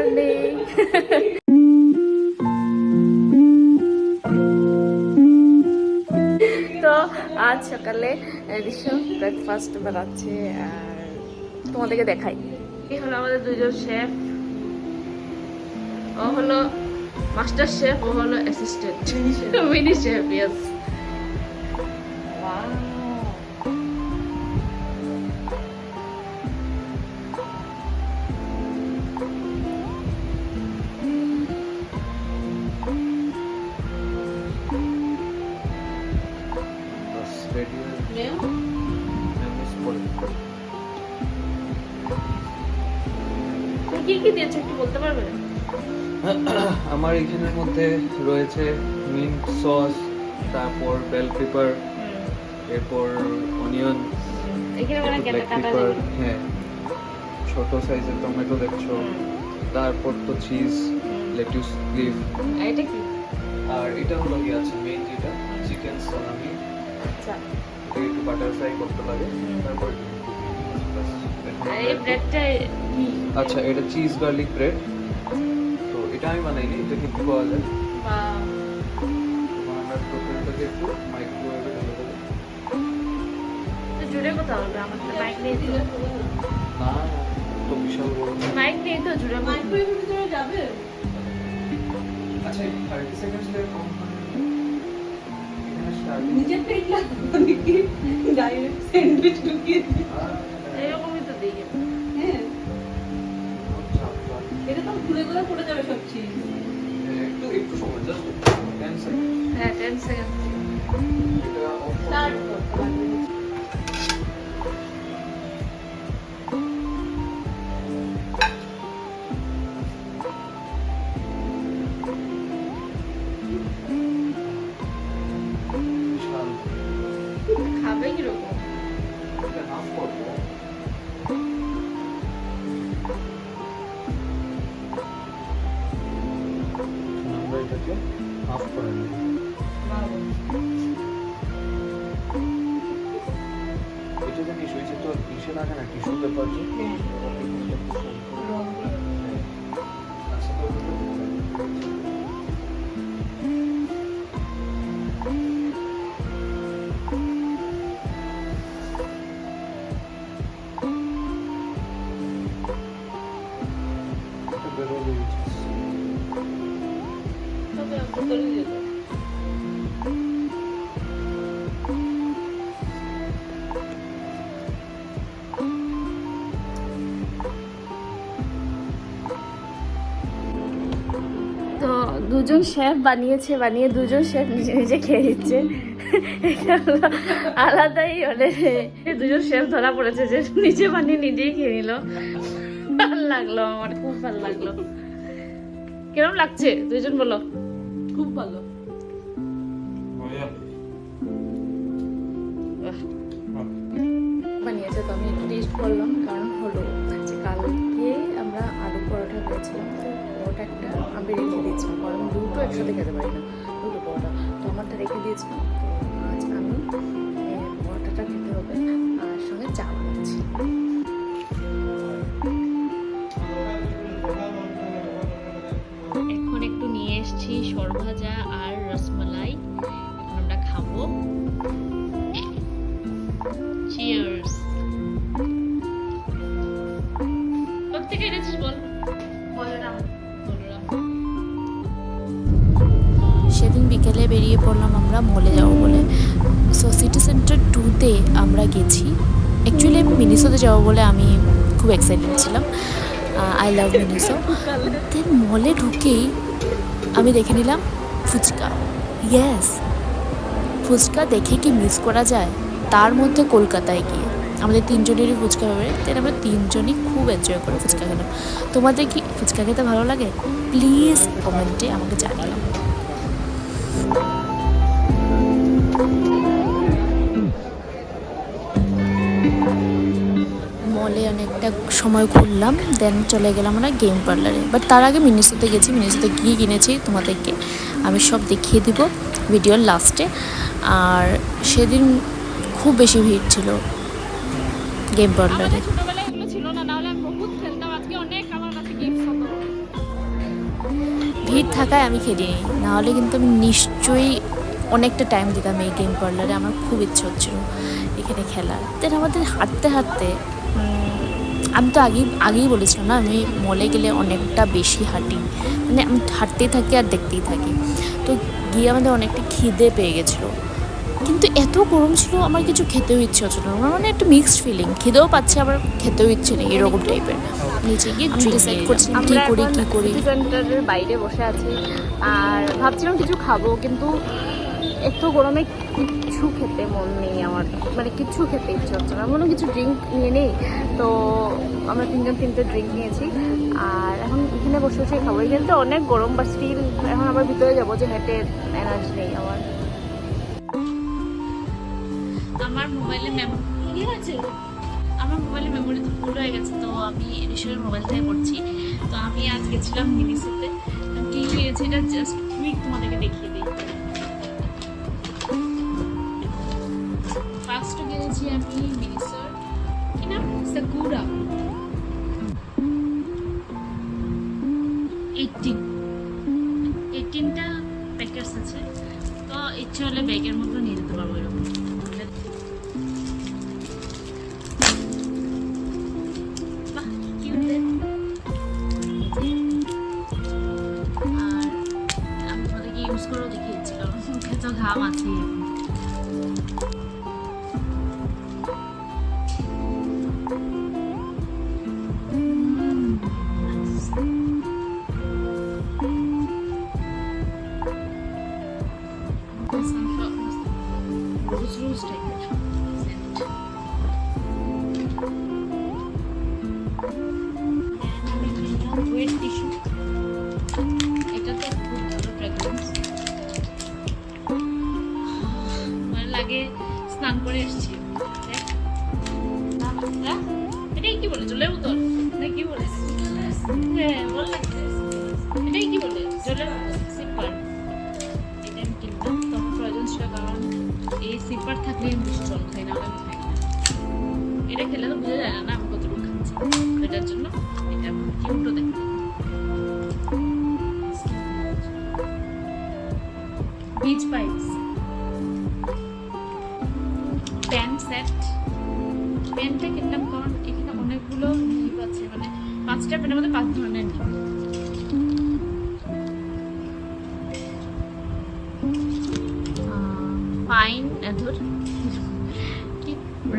Morning. তো আজ সকালে ঋষভ ব্রেকফাস্ট বানাচ্ছে আর তোমাদেরকে দেখাই। এই হলো আমাদের দুজন শেফ, ও হলো মাস্টার শেফ, ও হলো অ্যাসিস্ট্যান্ট মিনি শেফ। ইয়েস, কি কি দিয়েছে একটু বলতে পারবে? আমার এখানের মধ্যে রয়েছে মিন্ট সস, তারপর বেল পেপার, এরপর অনিয়ন, ব্ল্যাক পেপার, হ্যাঁ ছোট সাইজের টমেটো দেখছো, তারপর তো চিজ, লেটুস লিফ, এটা কি? আর এটা হলো কি আছে মেইন যেটা চিকেন সালামি। আচ্ছা, একটু বাটার ফ্রাই করতে লাগে, তারপর এই ব্রেডটা কি? আচ্ছা, এটা চিজ গার্লিক ব্রেড। তো এটা আমি বানাইনি, এটা কিন্তু পাওয়া যায়। বানানোর প্রসেসটাকে একটু মাইক্রোওয়েভে ঢেলে দেবো। তো জুড়ে কোথাও হবে? আমার তো মাইক নেই তো। না তো বিশাল বড় মাইক নেই তো, জুড়ে মাইক্রোওয়েভের ভিতরে যাবে। আচ্ছা 30 সেকেন্ডস এর কম করে এখানে স্টার্ট নিজের পেট লাগবে নাকি ডাইরেক্ট স্যান্ডউইচ ঢুকিয়ে দিই। এরকমই তো দিই। হ্যাঁ, এটা তো ঘুরে ঘুরে পড়ে যাবে সব চিজ। একটু সময় জাস্ট 10 সেকেন্ড। হ্যাঁ 10 সেকেন্ড। এটা অফ স্টার্ট করতে লাগবে। বিশাল খাবে কিরকম? এটা হাফ করবো। আমরা এটাকে হাফ করে নেব। এটা যে টিস্যু তো টিস্যু লাগে না, টিস্যু পেপার যে আচ্ছা তো বেরোলে তবে ভিতরে দিয়ে দাও। তো দুজন শেফ বানিয়েছে, বানিয়ে দুজন শেফ নিজে নিজে খেয়ে দিচ্ছে। এটা হলো আলাদাই, মানে দুজন শেফ ধরা পড়েছে যে নিজে বানিয়ে নিজেই খেয়ে নিল। ভালো লাগলো, আমার খুব ভালো লাগলো। কিরম লাগছে দুইজন বলো? খুব ভালো। বানিয়েছে, তো আমি একটু টেস্ট করলাম। কারণ হলো যে কালকে আমরা আলু পরোটা খেয়েছিলাম, তো পরোটা একটা আমি রেখে দিয়েছিলাম, কারণ দুটো একসাথে খেতে পারি না, দুটো পরোটা তো আমারটা রেখে দিয়েছিলাম। তো আজ আমি পরোটাটা খেতে হবে আর সঙ্গে চা বানাচ্ছি। এখন একটু নিয়ে এসেছি সরভাজা আর রসমালাই, এখন আমরা খাবো। চিয়ার্স। কোথেকে এনেছিস বল? সেদিন বিকেলে বেরিয়ে পড়লাম আমরা মলে যাবো বলে। সো সিটি সেন্টার 2-তে আমরা গেছি। অ্যাকচুয়ালি আমি মিনিসোতে যাবো বলে আমি খুব এক্সাইটেড ছিলাম। I love Miniso. দেন মলে ঢুকেই আমি দেখে নিলাম ফুচকা। ইয়েস, ফুচকা দেখে কি মিস করা যায়? তার মধ্যে কলকাতায় গিয়ে আমাদের তিনজনেরই ফুচকা ফেভারিট, তাই আমরা তিনজনই খুব এনজয় করে ফুচকা খেলাম। তোমাদের কি ফুচকা খেতে ভালো লাগে? প্লিজ কমেন্টে আমাকে জানিও। মলে অনেকটা সময় ঘুরলাম, দেন চলে গেলাম আমরা গেম পার্লারে। বাট তার আগে মিনিসোতে গেছি, মিনিসোতে গিয়ে কিনেছি তোমাদেরকে আমি সব দেখিয়ে দিব ভিডিওর লাস্টে। আর সেদিন খুব বেশি ভিড় ছিল গেম পার্লারে। ছোটবেলায় এগুলো ছিল না, নাহলে আমি বহুত খেলতাম। আজকে অনেক আমার কাছে গিফট হতো। ভিড় থাকায় আমি খেলিনি, নাহলে কিন্তু আমি নিশ্চয়ই অনেকটা টাইম দিতাম এই গেম পার্লারে। আমার খুব ইচ্ছে হচ্ছিল এখানে খেলার। দেন আমাদের হাঁটতে হাঁটতে আমি তো আগেই বলেছিলাম না, আমি মলে গেলে অনেকটা বেশি হাঁটি, মানে আমি হাঁটতেই থাকি আর দেখতেই থাকি। তো গিয়ে আমাদের অনেকটা খিদে পেয়ে গেছিলো, কিন্তু এত গরম ছিল আমার কিছু খেতেও ইচ্ছে হচ্ছিল না। আমার মানে একটা মিক্সড ফিলিং, খিদেও পাচ্ছে আবার খেতেও ইচ্ছে নেই, এরকম টাইপের। নিচে গিয়ে ডিসাইড করছিলাম কী করি সিটি সেন্টারের বাইরে বসে আছি আর ভাবছিলাম কিছু খাবো, কিন্তু এত গরমে কিচ্ছু খেতে মন নেই আমার, মানে কিচ্ছু খেতে ইচ্ছে হচ্ছে না। মনে কিছু ড্রিঙ্ক নিয়ে নেই, তো আমরা তিনটে ড্রিঙ্ক নিয়েছি আর এখন এখানে বসে বসে খাবো। এখানে তো অনেক গরম, বা স্টিল এখন আবার ভিতরে যাবো, যে হেঁটে এনার্জি নেই আমার। আমার মোবাইলে মেমোরি তো ফুল হয়ে গেছে, তো আমি ঋষভের মোবাইল থেকে করছি। তো আমি আজ গেছিলাম মিনিসোতে, কি হয়েছে এটা জাস্ট কুইক তোমাদেরকে দেখিয়ে দিই। ফার্স্ট গিয়েছি আমি মিনিসোর, কি নাম, সাকুরা 18টা প্যাকেটস আছে, তো ইচ্ছে হলে ব্যাগের মতো নিয়ে যেতে পারবো এরকম। ইউজ করেও দেখিয়েছি, কারণ মুখে তো ঘাম আছে। রোজ টাইপের ওয়েট টিস্যু, এটা তো খুব ভালো ফ্র্যাগ্রেন্স, মানে লাগে স্নান করে এসেছি। এটাই কি বলে, জলের বোতল না কি বলে? হ্যাঁ ভালো লাগছে। এটাই কি বলে, জলের বোতল, সিপার। এটা আমি কিনলাম, তখন প্রয়োজন ছিল, কারণ এই সিপার থাকলে আমি বেশি জল খাই না, আমি খাই না। এটা খেলে তো বোঝা যায় না আমি কতটুকু খাচ্ছি, এটার জন্য এটা কিউটও দেখতে। বিচ পাইপস, প্যান সেট, প্যানটা কিনলাম কারণ এখানে অনেকগুলো নিপ আছে, মানে 5টা প্যানের মধ্যে 5 ধরনের nib. Fine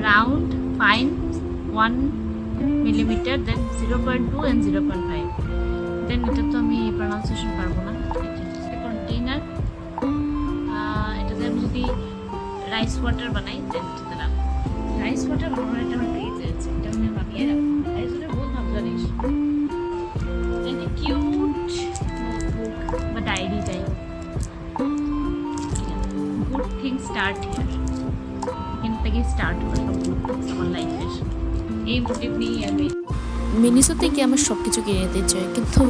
round fine 1 millimetre, then 0.2 and 0.5। Then এটা তো আমি প্রনাউন্সিয়েশন পারবো না। কন্টেইনার, এটাতে আমি যদি রাইস ওয়াটার বানাই, দেন এটাতে রাখবো। রাইস ওয়াটার বানানোর এটা আমার পেয়ে যাচ্ছে, এটা আমি বানিয়ে রাখবো। রাইস ওয়াটার বহুত ভালো জানিস। দেন কিউট নোটবুক বা diary type. Good thing start here, এখান থেকে স্টার্ট হবে সব গুড থিংস আমার লাইফের। এই মোটিভ নিয়েই আমি মিনিসোতে গিয়ে আমার সব কিছু কিনে নিতে চাই, কিন্তু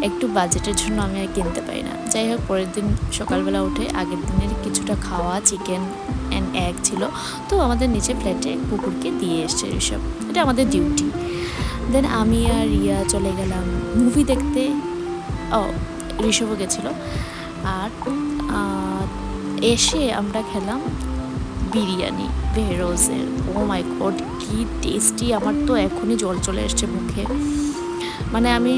একটু বাজেটের জন্য আমি আর কিনতে পারি না। যাই হোক, পরের দিন সকালবেলা উঠে আগের দিনের কিছুটা খাওয়া চিকেন অ্যান্ড এগ ছিল, তো আমাদের নিচে ফ্ল্যাটে কুকুরকে দিয়ে এসছে ঋষভ, এটা আমাদের ডিউটি। দেন আমি আর রিয়া চলে গেলাম মুভি দেখতে। ঋষভও গেছিলো। আর এসে আমরা খেলাম বিরিয়ানি ভেরোজের। ও মাই গড, কি টেস্টি! আমার তো এখনই জল চলে এসছে মুখে, মানে আমি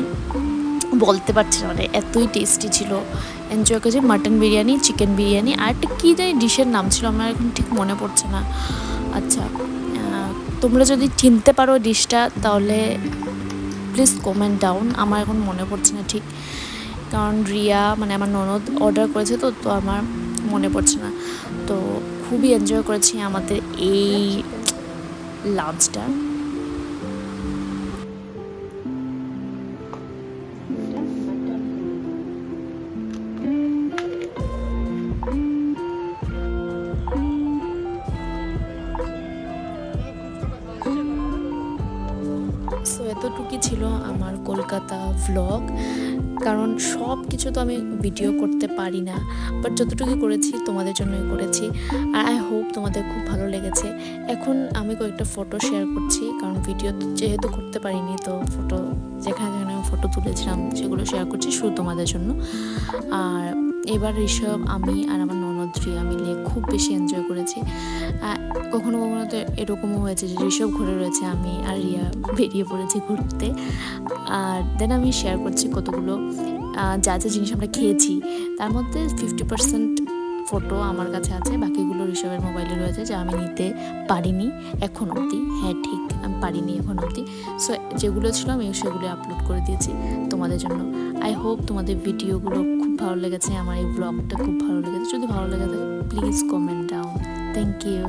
বলতে পারছি না, মানে এতই টেস্টি ছিল। এনজয় করেছি। মাটন বিরিয়ানি, চিকেন বিরিয়ানি, আর একটা কী জানি ডিশের নাম ছিল, আমার এখন ঠিক মনে পড়ছে না। আচ্ছা, তোমরা যদি চিনতে পারো ডিশটা তাহলে প্লিজ কমেন্ট ডাউন, আমার এখন মনে পড়ছে না ঠিক, কারণ রিয়া মানে আমার ননদ অর্ডার করেছে, তো আমার মনে পড়ছে না। তো খুবই এনজয় করেছি আমাদের এই লাঞ্চটা। সো এতটুকুই ছিল আমার কলকাতা ভ্লগ। কারণ সব কিছু তো আমি ভিডিও করতে পারি না, বাট যতটুকু করেছি তোমাদের জন্যই করেছি। আর আই হোপ তোমাদের খুব ভালো লেগেছে। এখন আমি কয়েকটা ফটো শেয়ার করছি, কারণ ভিডিও যেহেতু করতে পারিনি, তো ফটো যেখানে যেখানে আমি ফটো তুলেছিলাম সেগুলো শেয়ার করছি শুধু তোমাদের জন্য। আর এবার ঋষভ, আমি আর আমার ননদ রিয়া মিলে খুব বেশি এনজয় করেছি। কখনো কখনো তো এরকমও হয়েছে যে ঋষভ ঘুরে রয়েছে, আমি আর রিয়া বেরিয়ে পড়েছি ঘুরতে। আর দেন আমি শেয়ার করছি কতগুলো যা যা জিনিস আমরা খেয়েছি, তার মধ্যে 50% ফটো আমার কাছে আছে, বাকিগুলো ঋষভের মোবাইলে রয়েছে যা আমি নিতে পারিনি এখন অবধি। হ্যাঁ ঠিক, আমি পারিনি এখন অবধি। সো যেগুলো ছিল আমি সেগুলো আপলোড করে দিয়েছি তোমাদের জন্য। আই হোপ তোমাদের ভিডিওগুলো খুব ভালো লেগেছে, আমার এই ব্লগটা খুব ভালো লেগেছে। যদি ভালো লেগে থাকে please comment down. Thank you.